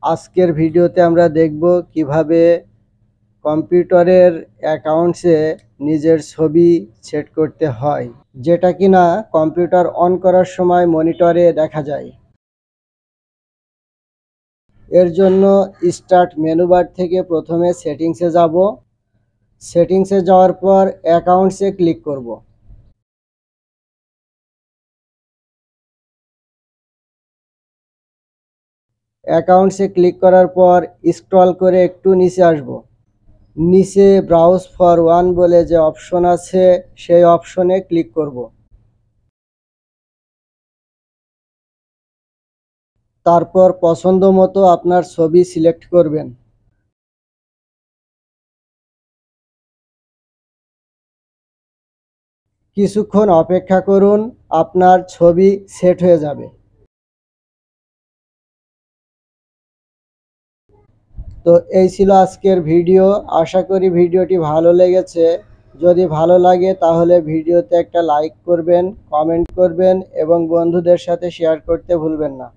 আজকের ভিডিওতে আমরা দেখব কিভাবে কম্পিউটারের অ্যাকাউন্টসে নিজের ছবি সেট করতে হয়, যেটা কিনা কম্পিউটার অন করার সময় মনিটরে দেখা যায়। এর জন্য স্টার্ট মেনু বার থেকে প্রথমে সেটিংসে যাব। সেটিংসে যাওয়ার পর অ্যাকাউন্টসে ক্লিক করব। অ্যাকাউন্টসে ক্লিক করার পর স্ক্রল করে একটু নিচে আসব। নিচে ব্রাউজ ফর ওয়ান বলে যে অপশন আছে, সেই অপশনে ক্লিক করব। তারপর পছন্দ মতো আপনার ছবি সিলেক্ট করবেন। কিছুক্ষণ অপেক্ষা করুন, আপনার ছবি সেট হয়ে যাবে। তো এই ছিল আজকের ভিডিও। আশা করি ভিডিওটি ভালো লেগেছে। যদি ভালো লাগে তাহলে ভিডিওতে একটা লাইক করবেন, কমেন্ট করবেন এবং বন্ধুদের সাথে শেয়ার করতে ভুলবেন না।